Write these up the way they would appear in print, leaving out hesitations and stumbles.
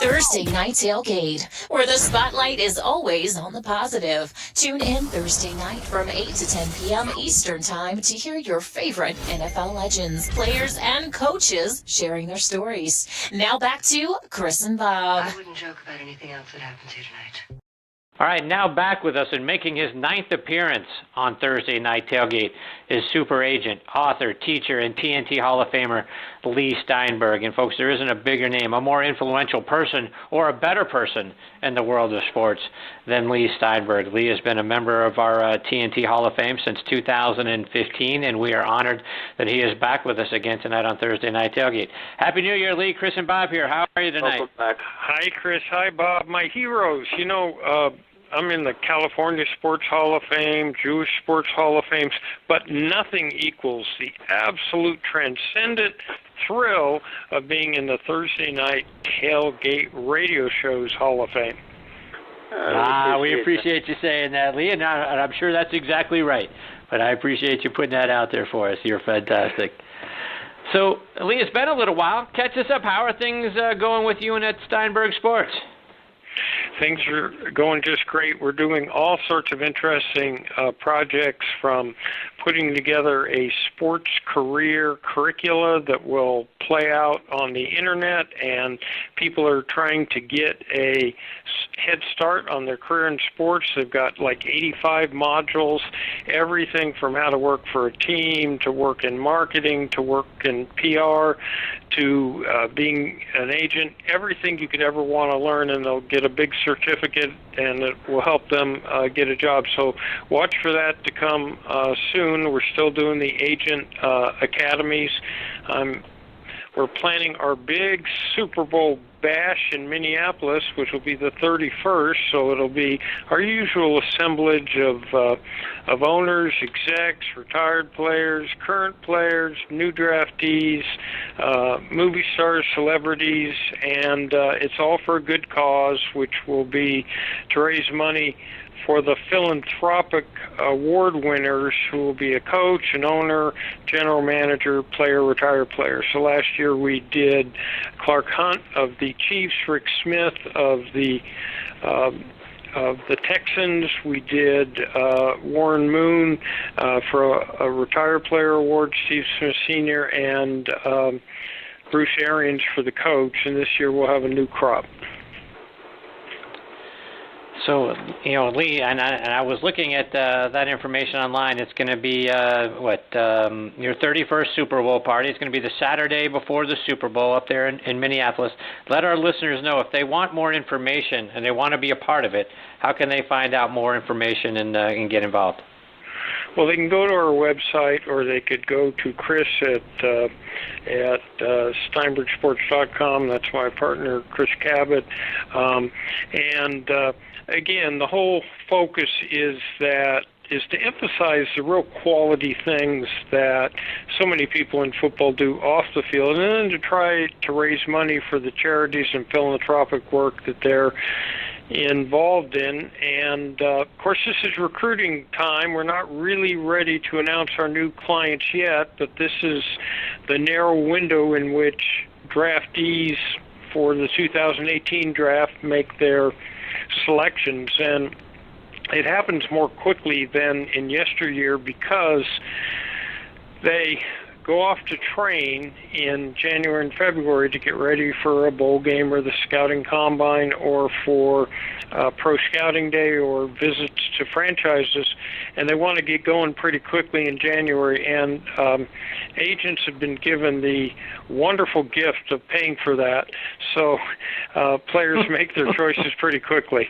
Thursday Night Tailgate, where the spotlight is always on the positive. Tune in Thursday night from 8 to 10 p.m. Eastern Time to hear your favorite NFL legends, players, and coaches sharing their stories. Now back to Chris and Bob. I wouldn't joke about anything else that happens here tonight. All right, now back with us and making his 9th appearance on Thursday Night Tailgate is super agent, author, teacher, and TNT Hall of Famer Leigh Steinberg. And folks, there isn't a bigger name, a more influential person, or a better person in the world of sports than Leigh Steinberg. Leigh has been a member of our TNT Hall of Fame since 2015, and we are honored that he is back with us again tonight on Thursday Night Tailgate. Happy New Year, Leigh. Chris and Bob here. How are you tonight? Welcome back. Hi, Chris. Hi, Bob. My heroes. I'm in the California Sports Hall of Fame, Jewish Sports Hall of Fame, but nothing equals the absolute transcendent thrill of being in the Thursday Night Tailgate Radio Show's Hall of Fame. We appreciate you saying that, Leigh, and I'm sure that's exactly right. But I appreciate you putting that out there for us. You're fantastic. So, Leigh, it's been a little while. Catch us up. How are things going with you and at Steinberg Sports? Things are going just great. We're doing all sorts of interesting projects, from putting together a sports career curricula that will play out on the internet, and people are trying to get a head start on their career in sports. They've got like 85 modules, everything from how to work for a team, to work in marketing, to work in PR, to being an agent, everything you could ever want to learn, and they'll get a big certificate, and it will help them get a job. So watch for that to come soon. We're still doing the agent academies. We're planning our big Super Bowl bash in Minneapolis, which will be the 31st, so it'll be our usual assemblage of owners, execs, retired players, current players, new draftees, movie stars, celebrities, and it's all for a good cause, which will be to raise money for the philanthropic award winners, who will be a coach, an owner, general manager, player, retired player. So last year we did Clark Hunt of the Chiefs, Rick Smith of the Texans. We did Warren Moon for a retired player award, Steve Smith Sr., and Bruce Arians for the coach. And this year we'll have a new crop. So, Leigh, and I was looking at that information online. It's going to be, your 31st Super Bowl party. It's going to be the Saturday before the Super Bowl up there in Minneapolis. Let our listeners know, if they want more information and they want to be a part of it, how can they find out more information and get involved? Well, they can go to our website, or they could go to Chris at steinbergsports.com. That's my partner, Chris Cabot. Again, the whole focus is to emphasize the real quality things that so many people in football do off the field, and then to try to raise money for the charities and philanthropic work that they're involved in. And of course, this is recruiting time. We're not really ready to announce our new clients yet, but this is the narrow window in which draftees for the 2018 draft make their selections. And it happens more quickly than in yesteryear, because they go off to train in January and February to get ready for a bowl game or the scouting combine, or for pro scouting day or visits to franchises, and they want to get going pretty quickly in January. And agents have been given the wonderful gift of paying for that, so players make their choices pretty quickly.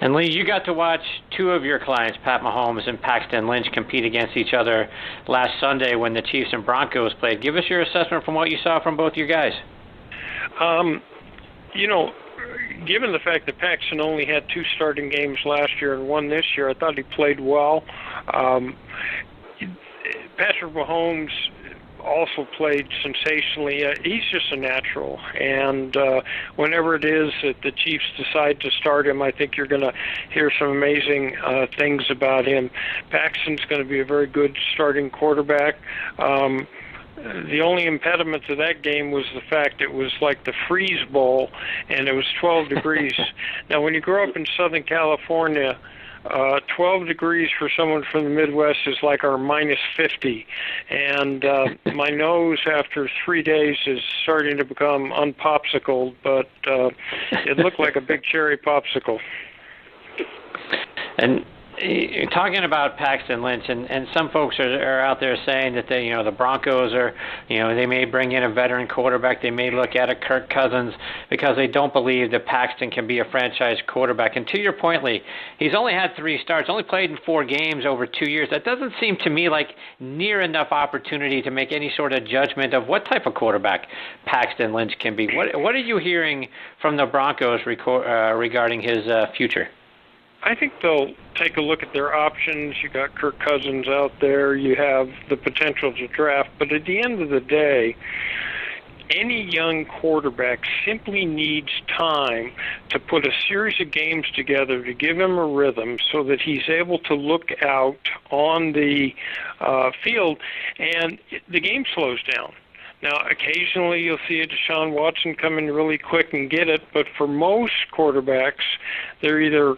And Leigh, you got to watch two of your clients, Pat Mahomes and Paxton Lynch, compete against each other last Sunday when the Chiefs and Broncos played. Give us your assessment from what you saw from both your guys. Given the fact that Paxton only had 2 starting games last year and 1 this year, I thought he played well. Patrick Mahomes also played sensationally. He's just a natural, and whenever it is that the Chiefs decide to start him, I think you're going to hear some amazing things about him. Paxton's going to be a very good starting quarterback. the only impediment to that game was the fact it was like the freeze bowl, and it was 12 degrees. Now, when you grow up in Southern California, 12 degrees for someone from the Midwest is like our minus 50. And my nose after 3 days is starting to become unpopsicled, but it looked like a big cherry popsicle. And you're talking about Paxton Lynch, and some folks are out there saying that they, the Broncos are, they may bring in a veteran quarterback. They may look at a Kirk Cousins because they don't believe that Paxton can be a franchise quarterback. And to your point, Lee, he's only had 3 starts, only played in 4 games over 2 years. That doesn't seem to me like near enough opportunity to make any sort of judgment of what type of quarterback Paxton Lynch can be. What are you hearing from the Broncos regarding his future? I think they'll take a look at their options. You got Kirk Cousins out there. You have the potential to draft. But at the end of the day, any young quarterback simply needs time to put a series of games together to give him a rhythm so that he's able to look out on the field, and the game slows down. Now, occasionally you'll see a Deshaun Watson come in really quick and get it, but for most quarterbacks, they're either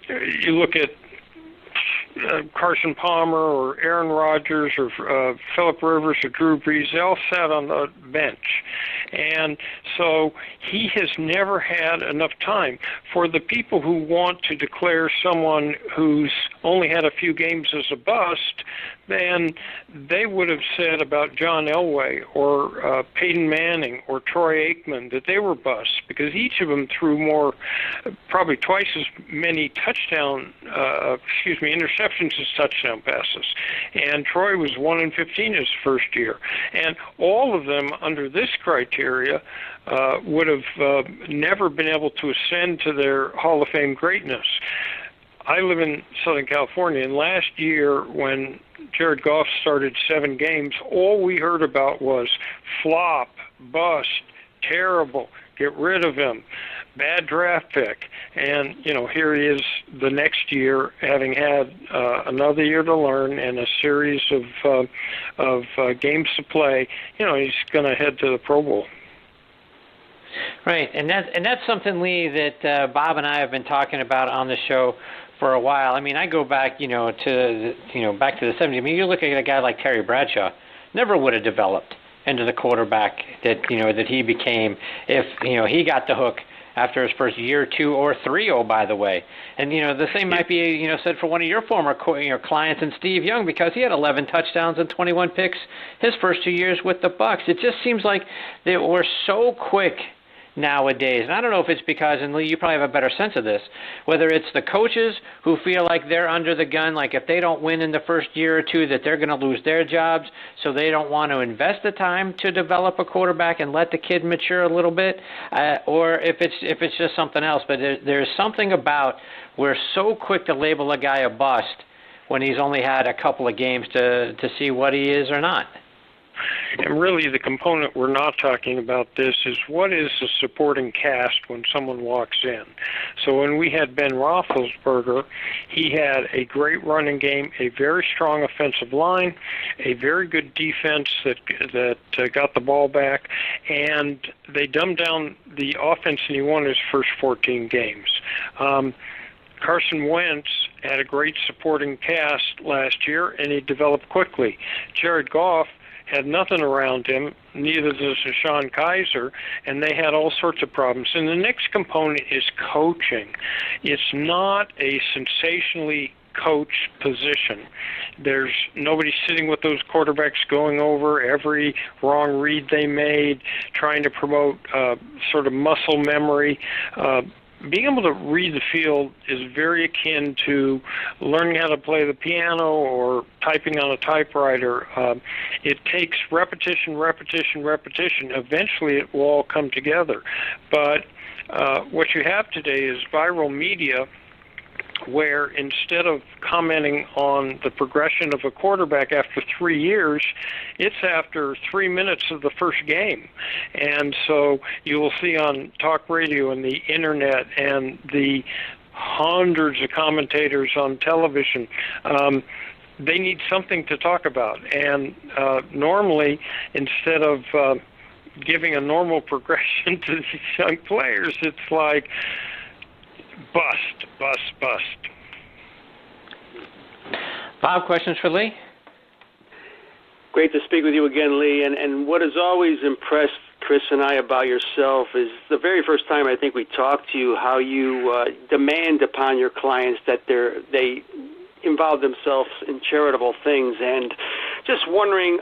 you look at Carson Palmer or Aaron Rodgers or Phillip Rivers or Drew Brees, they all sat on the bench. And so he has never had enough time. For the people who want to declare someone who's only had a few games as a bust, then they would have said about John Elway or Peyton Manning or Troy Aikman that they were busts, because each of them threw probably twice as many interceptions as touchdown passes. And Troy was 1 in 15 his first year. And all of them under this criteria would have never been able to ascend to their Hall of Fame greatness. I live in Southern California, and last year when Jared Goff started 7 games, all we heard about was flop, bust, terrible, get rid of him, bad draft pick. And, here he is the next year, having had another year to learn and a series of games to play. He's going to head to the Pro Bowl. Right, and that's something, Lee, that Bob and I have been talking about on the show for a while. I mean, I go back, to the 70s. I mean, you look at a guy like Terry Bradshaw, never would have developed into the quarterback that that he became if he got the hook after his first year, 2 or 3. Oh, by the way, and the same might be said for one of your former clients, and Steve Young, because he had 11 touchdowns and 21 picks his first 2 years with the Bucs. It just seems like they were so quick nowadays. And I don't know if it's because, and Lee, you probably have a better sense of this, whether it's the coaches who feel like they're under the gun, like if they don't win in the first year or 2 that they're going to lose their jobs, so they don't want to invest the time to develop a quarterback and let the kid mature a little bit, or if it's just something else. But there's something about we're so quick to label a guy a bust when he's only had a couple of games to see what he is or not. And really the component we're not talking about this is what is the supporting cast when someone walks in. So when we had Ben Roethlisberger, he had a great running game, a very strong offensive line, a very good defense that got the ball back, and they dumbed down the offense, and he won his first 14 games. Carson Wentz had a great supporting cast last year, and he developed quickly. Jared Goff had nothing around him, neither does Deshaun Kaiser, and they had all sorts of problems. And the next component is coaching. It's not a sensationally coached position. There's nobody sitting with those quarterbacks going over every wrong read they made, trying to promote sort of muscle memory. Being able to read the field is very akin to learning how to play the piano or typing on a typewriter. It takes repetition. Eventually it will all come together. But what you have today is viral media, where instead of commenting on the progression of a quarterback after 3 years, it's after 3 minutes of the first game. And so you will see on talk radio and the internet and the hundreds of commentators on television, they need something to talk about. And normally, instead of giving a normal progression to these young players, it's like bust, bust, bust. Bob, questions for Leigh? Great to speak with you again, Leigh. And what has always impressed Chris and I about yourself is the very first time I think we talked to you, how you demand upon your clients that they involve themselves in charitable things. And just wondering,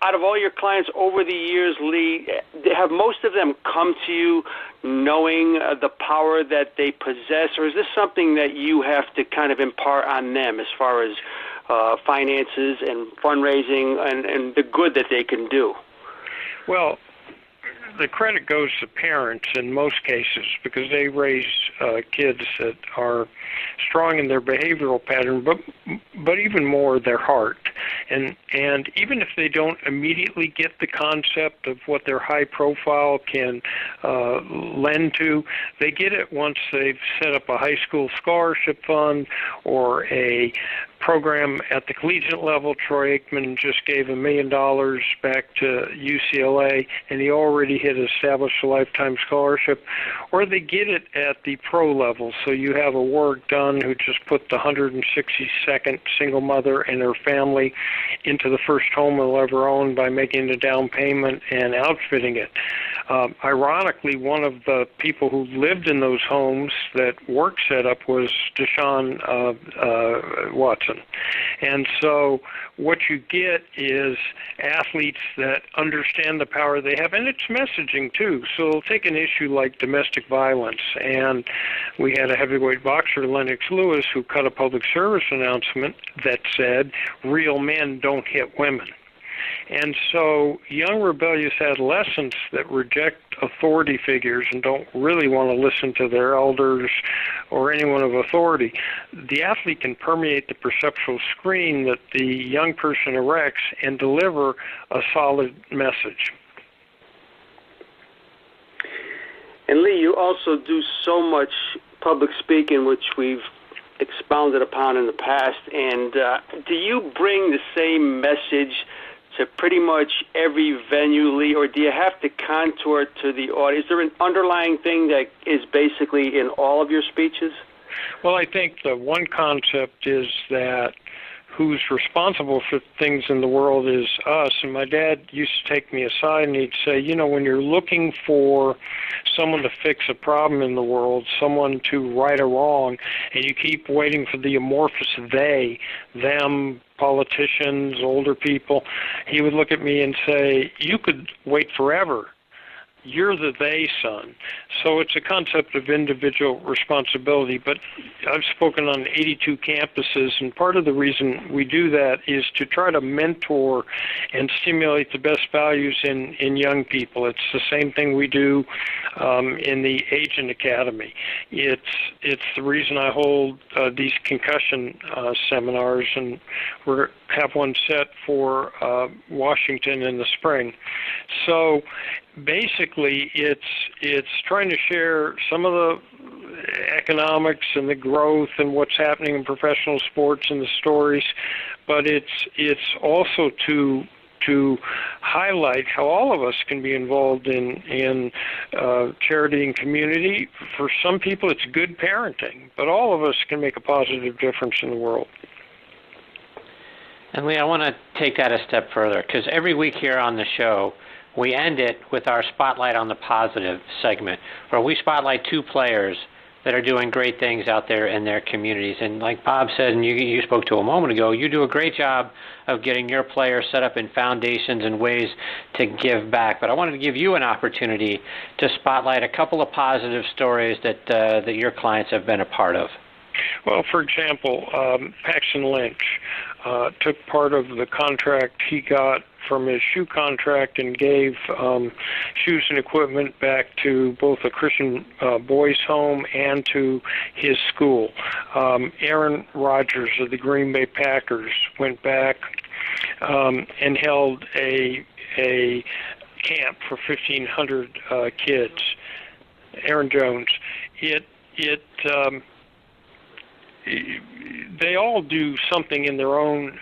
out of all your clients over the years, Leigh, have most of them come to you knowing the power that they possess, or is this something that you have to kind of impart on them as far as finances and fundraising and the good that they can do? Well, the credit goes to parents in most cases because they raise kids that are strong in their behavioral pattern, but even more their heart. And even if they don't immediately get the concept of what their high profile can lend to, they get it once they've set up a high school scholarship fund or a program at the collegiate level. Troy Aikman just gave $1 million back to UCLA, and he already had established a lifetime scholarship. Or they get it at the pro level. So you have a Warwick Dunn who just put the 162nd single mother and her family into the first home they'll ever own by making the down payment and outfitting it. Ironically, one of the people who lived in those homes that Work set up was Deshaun Watson. And so what you get is athletes that understand the power they have, and it's messaging too. So they'll take an issue like domestic violence, and we had a heavyweight boxer, Lennox Lewis, who cut a public service announcement that said, "Real men don't hit women." And so young rebellious adolescents that reject authority figures and don't really want to listen to their elders or anyone of authority, the athlete can permeate the perceptual screen that the young person erects and deliver a solid message. And Leigh, you also do so much public speaking, which we've expounded upon in the past. And do you bring the same message to pretty much every venue, Leigh, or do you have to contour to the audience? Is there an underlying thing that is basically in all of your speeches? Well, I think the one concept is that who's responsible for things in the world is us. And my dad used to take me aside and he'd say, you know, when you're looking for someone to fix a problem in the world, someone to right a wrong, and you keep waiting for the amorphous they, them, politicians, older people, he would look at me and say, you could wait forever. You're the they, son. So it's a concept of individual responsibility. But I've spoken on 82 campuses, and part of the reason we do that is to try to mentor and stimulate the best values in young people. It's the same thing we do in the Agent Academy. It's the reason I hold these concussion seminars, and we have one set for Washington in the spring. So basically, it's trying to share some of the economics and the growth and what's happening in professional sports and the stories, but it's also to highlight how all of us can be involved in charity and community. For some people, it's good parenting, but all of us can make a positive difference in the world. And Leigh, I want to take that a step further, because every week here on the show, we end it with our Spotlight on the Positive segment, where we spotlight two players that are doing great things out there in their communities. And like Bob said, and you spoke to a moment ago, you do a great job of getting your players set up in foundations and ways to give back. But I wanted to give you an opportunity to spotlight a couple of positive stories that your clients have been a part of. Well, for example, Paxton Lynch took part of the contract he got from his shoe contract and gave shoes and equipment back to both a Christian boys' home and to his school. Aaron Rodgers of the Green Bay Packers went back and held a camp for 1,500 kids. Aaron Jones. they all do something in their own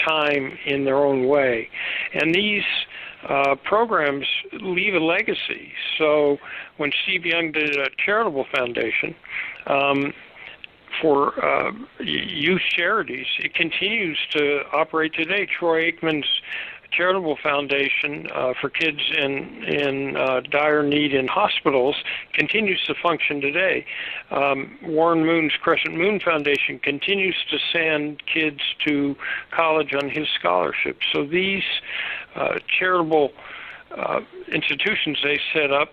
time, in their own way. And these programs leave a legacy. So when Steve Young did a charitable foundation for youth charities, it continues to operate today. Troy Aikman's charitable foundation for kids in dire need in hospitals continues to function today. Warren Moon's Crescent Moon Foundation continues to send kids to college on his scholarship. So these charitable institutions they set up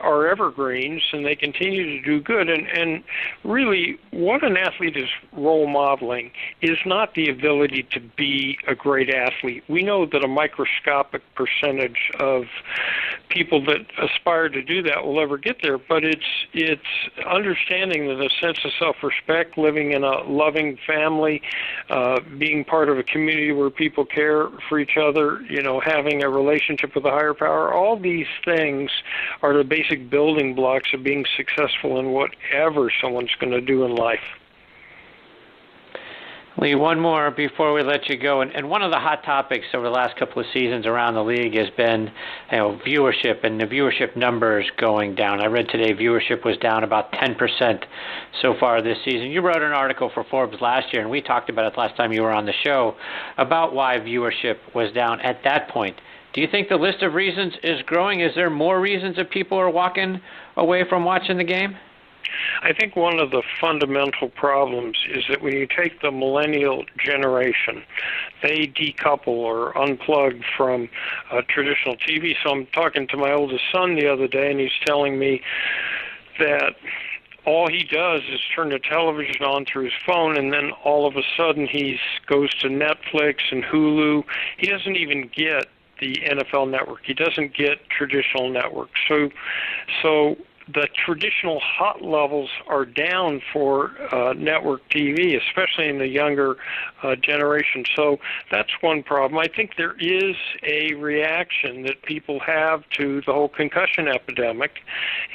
are evergreens, and they continue to do good. And really, what an athlete is role modeling is not the ability to be a great athlete. We know that a microscopic percentage of people that aspire to do that will ever get there, but it's understanding that a sense of self-respect, living in a loving family, being part of a community where people care for each other, having a relationship with a higher power, all these things are the basic building blocks of being successful in whatever someone's going to do in life. Leigh, one more before we let you go. And one of the hot topics over the last couple of seasons around the league has been viewership and the viewership numbers going down. I read today viewership was down about 10% so far this season. You wrote an article for Forbes last year, and we talked about it last time you were on the show, about why viewership was down at that point. Do you think the list of reasons is growing? Is there more reasons that people are walking away from watching the game? I think one of the fundamental problems is that when you take the millennial generation, they decouple or unplug from traditional TV. So I'm talking to my oldest son the other day, and he's telling me that all he does is turn the television on through his phone, and then all of a sudden he goes to Netflix and Hulu. He doesn't even get the NFL network. He doesn't get traditional networks. So the traditional hot levels are down for network TV, especially in the younger generation. So that's one problem. I think there is a reaction that people have to the whole concussion epidemic,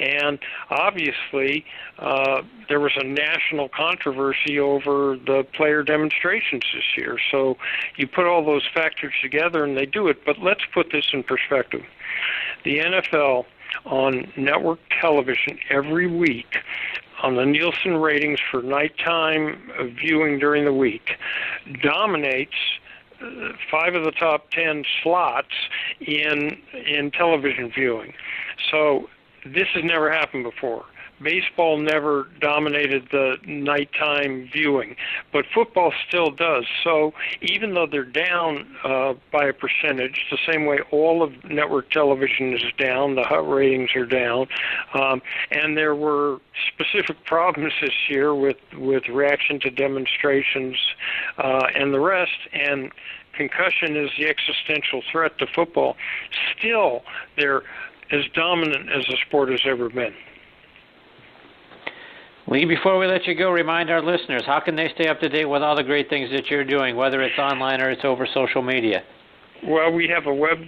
and obviously there was a national controversy over the player demonstrations this year. So you put all those factors together and they do it, but let's put this in perspective. The NFL on network television every week on the Nielsen ratings for nighttime viewing during the week dominates 5 of the top 10 slots in television viewing. So this has never happened before. Baseball never dominated the nighttime viewing, but football still does. So even though they're down by a percentage, the same way all of network television is down, the hot ratings are down, and there were specific problems this year with reaction to demonstrations and the rest, and concussion is the existential threat to football. Still, they're as dominant as the sport has ever been. Leigh, before we let you go, remind our listeners, how can they stay up to date with all the great things that you're doing, whether it's online or it's over social media? Well, we have a web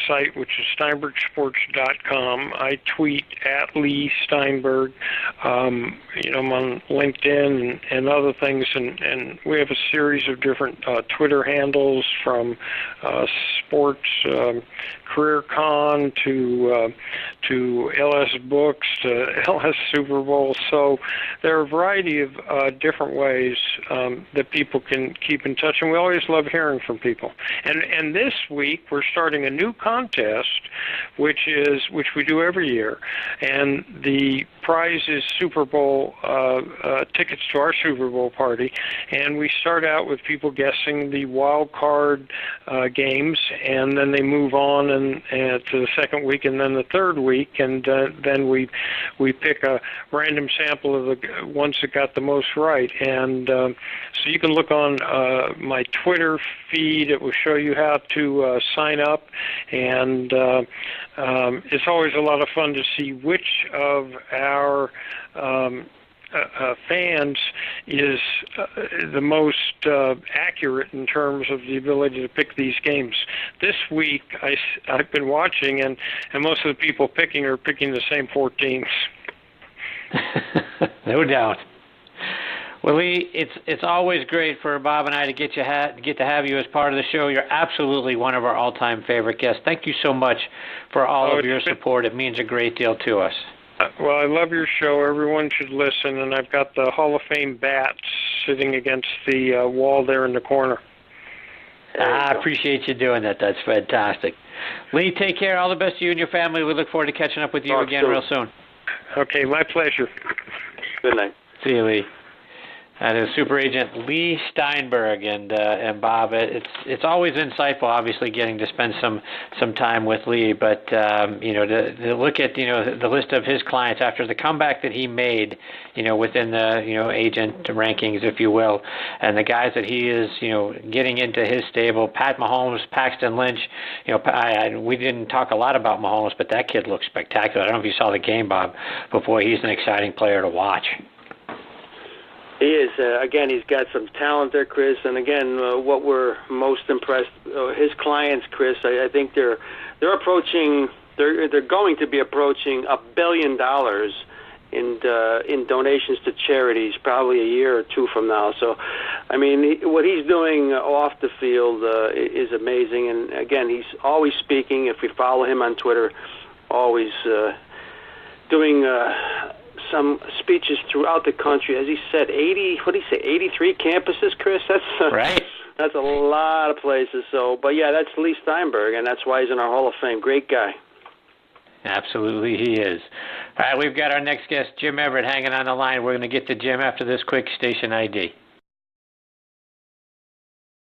site, which is steinbergsports.com. I tweet at Leigh Steinberg. I'm on LinkedIn and other things, and we have a series of different Twitter handles, from sports career con to LS Books to LS Super Bowl. So there are a variety of different ways that people can keep in touch, and we always love hearing from people. And this week we're starting a new contest, which we do every year, and the prize is Super Bowl tickets to our Super Bowl party. And we start out with people guessing the wild card games, and then they move on and to the second week, and then the third week, and then we pick a random sample of the ones that got the most right. And so you can look on my Twitter feed. It will show you how to sign up, and it's always a lot of fun to see which of our fans is the most accurate in terms of the ability to pick these games. This week, I've been watching, and most of the people picking are picking the same 4 teams. No doubt. Well, Leigh, it's always great for Bob and I to get to have you as part of the show. You're absolutely one of our all-time favorite guests. Thank you so much for all of your support. It means a great deal to us. Well, I love your show. Everyone should listen, and I've got the Hall of Fame bat sitting against the wall there in the corner. I appreciate you doing that. That's fantastic. Leigh, take care. All the best to you and your family. We look forward to catching up with you again real soon. Okay, my pleasure. Good night. See you, Leigh. That is Super Agent Leigh Steinberg, and Bob. It's always insightful, obviously, getting to spend some time with Leigh. But to look at the list of his clients after the comeback that he made, within the agent rankings, if you will, and the guys that he is getting into his stable: Pat Mahomes, Paxton Lynch. We didn't talk a lot about Mahomes, but that kid looks spectacular. I don't know if you saw the game, Bob, but boy, he's an exciting player to watch. He is. Again, he's got some talent there, Chris. And again, what we're most impressed, his clients, Chris. I think they're approaching. They're going to be approaching $1 billion in donations to charities, probably a year or two from now. So, I mean, what he's doing off the field is amazing. And again, he's always speaking. If we follow him on Twitter, always doing. Some speeches throughout the country. As he said, 83 campuses, Chris? That's right. That's a lot of places. So, but yeah, that's Leigh Steinberg, and that's why he's in our Hall of Fame. Great guy. Absolutely, he is. All right, we've got our next guest, Jim Everett, hanging on the line. We're going to get to Jim after this quick station ID.